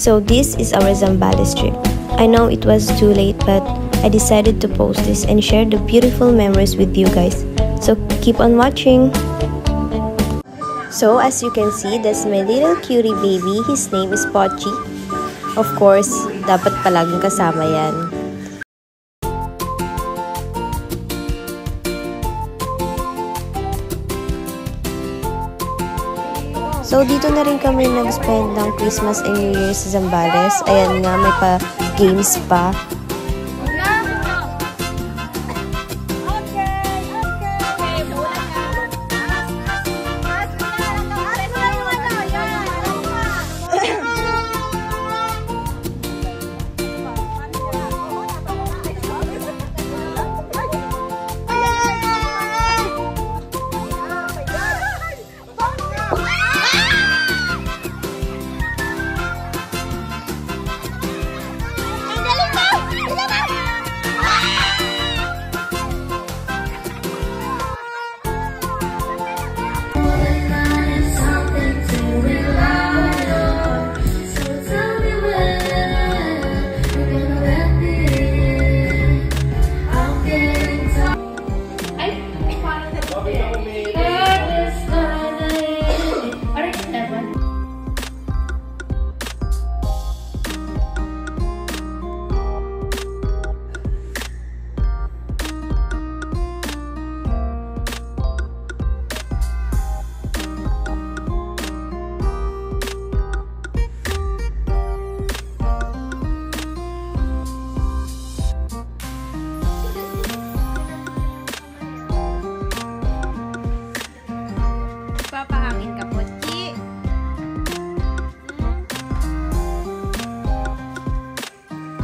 So this is our Zambales trip. I know it was too late, but I decided to post this and share the beautiful memories with you guys. So keep on watching! So as you can see, that's my little cutie baby. His name is Pochi. Of course, dapat palaging kasama yan. So dito na rin kami nag-spend ng Christmas and New Year sa Zambales. Ayan nga, may pa-games pa.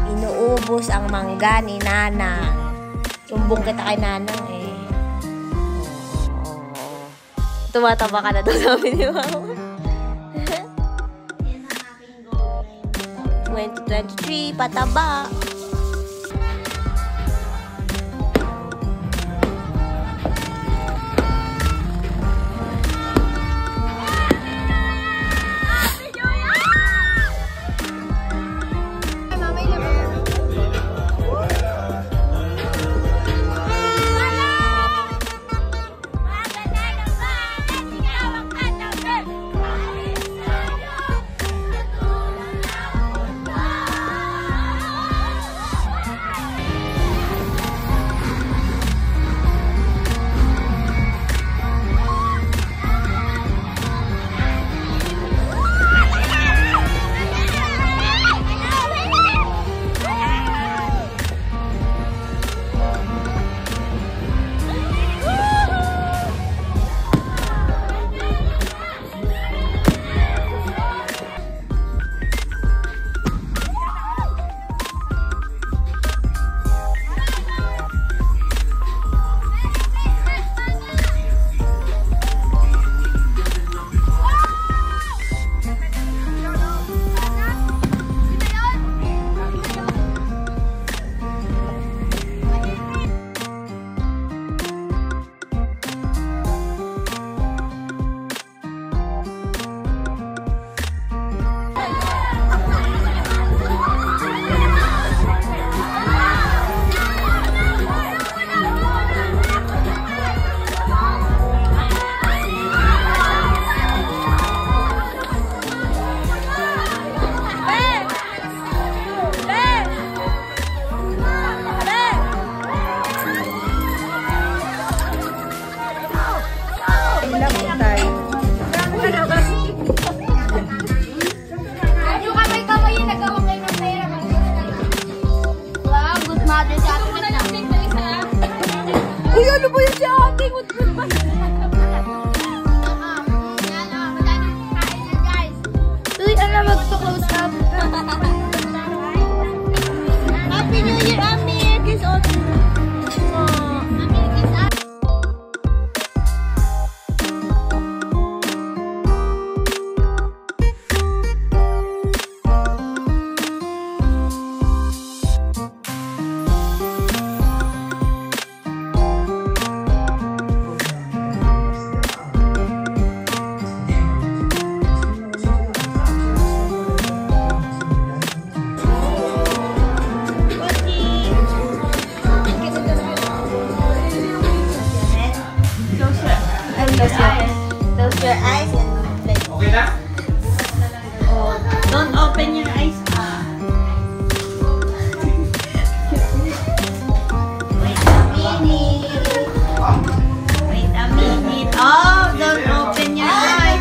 Inuubos ang mangga ni Nana. Sumbong kita kay Nanang eh. Tumataba ka na to, sabi ni Mama. 2023, pataba. Uy, ano ba yun si ate? Uy, ano mag-close up? Happy New Year, Ami! Kiss on. your eyes and like. Okay na? Oh, don't open your eyes. Wait a minute. Wait a minute. Oh, don't open your eyes.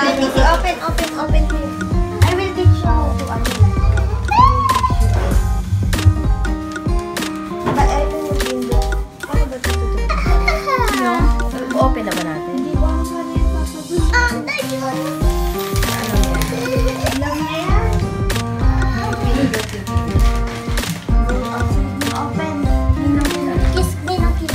Let me see. Open. I will teach you how to But I don't know. Paano ba ito? Open na ba natin? Hindi ba ako sa rin Alam niya yan. Open. Kiss me ng kiss.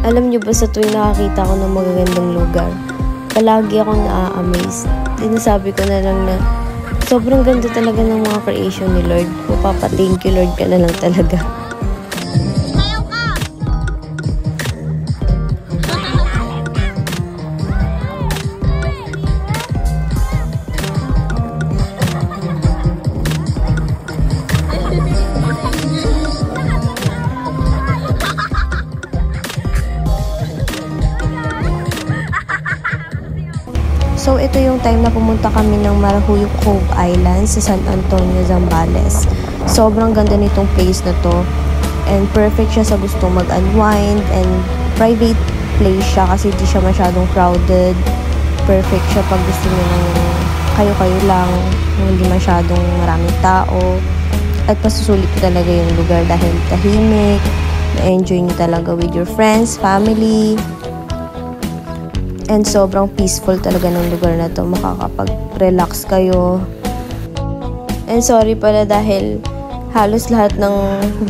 Alam niyo ba sa tuwing nakakita ko ng magagandang lugar, palagi akong na-amaze. Sinasabi ko na lang na sobrang ganda talaga ng mga creation ni Lord. Mapapa-thank you Lord ka na lang talaga. So, ito yung time na pumunta kami ng Marahuyuk Cove Island sa San Antonio, Zambales. Sobrang ganda nitong place na to. And perfect siya sa gustong mag-unwind and private place siya kasi di siya masyadong crowded. Perfect siya pag gusto nyo ng kayo-kayo lang, hindi masyadong maraming tao. At masusulit talaga yung lugar dahil tahimik, ma-enjoy nyo talaga with your friends, family. And sobrang peaceful talaga ng lugar na to. Makakapag-relax kayo. And sorry pala dahil halos lahat ng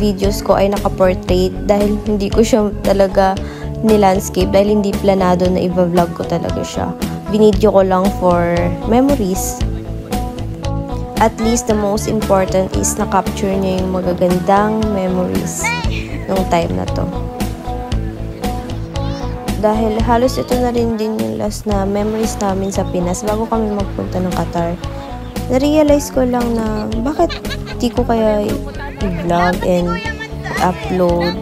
videos ko ay naka-portrait dahil hindi ko siya talaga ni-landscape dahil hindi planado na i-vlog ko talaga siya. Binidyo ko lang for memories. At least the most important is na-capture niya yung magagandang memories nung time na to. Dahil halos ito na rin din yung last na memories namin sa Pinas bago kami magpunta ng Qatar. Na-realize ko lang na bakit di ko kaya i-vlog and upload.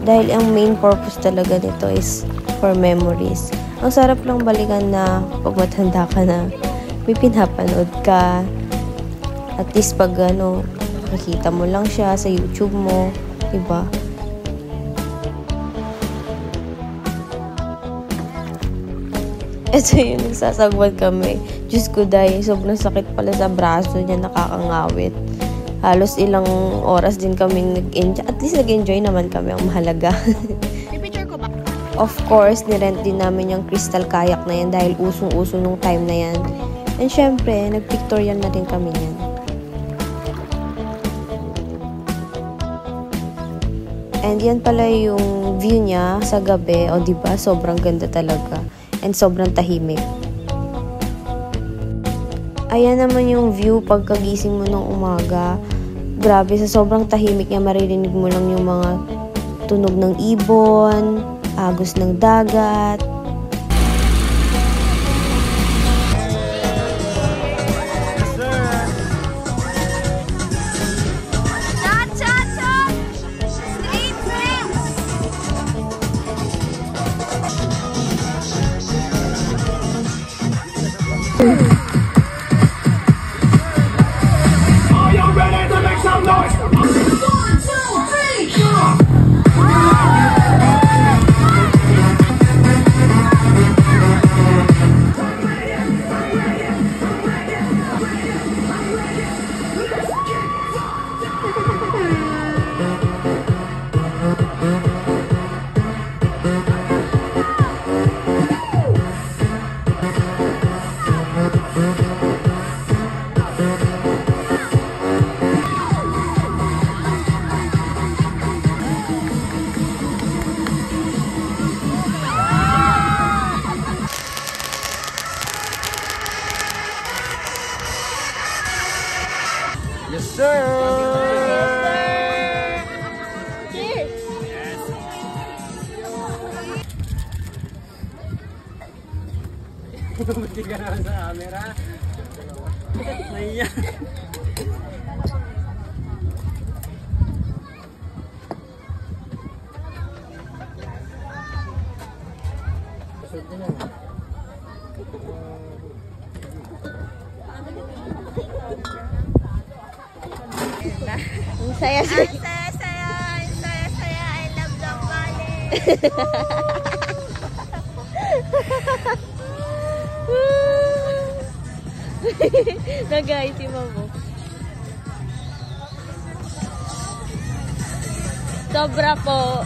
Dahil ang main purpose talaga nito is for memories. Ang sarap lang balikan na pag matanda ka na may pinapanood ka. At least pag nakikita mo lang siya sa YouTube mo, diba? Ito yung nagsasagwad kami. Diyos ko dahil sobrang sakit pala sa braso niya, nakakangawit. Halos ilang oras din kaming nag-enjoy. At least nag-enjoy naman kami, ang mahalaga. Of course, nirent din namin yung crystal kayak na yan dahil usong-uso nung time na yan. And syempre, nag-pictorial na rin kami yan. And yan pala yung view niya sa gabi. O diba, sobrang ganda talaga. And sobrang tahimik. Ayan naman yung view pagkagising mo ng umaga. Grabe, sa sobrang tahimik niya, maririnig mo lang yung mga tunog ng ibon, agos ng dagat. Are you ready to make some noise? 1, 2, 3, jump! Buti ka naman sa camera. Naiya. Ang saya-saya. Saya-saya. I love Zambales. Na guys, si Mamo. Sobra po.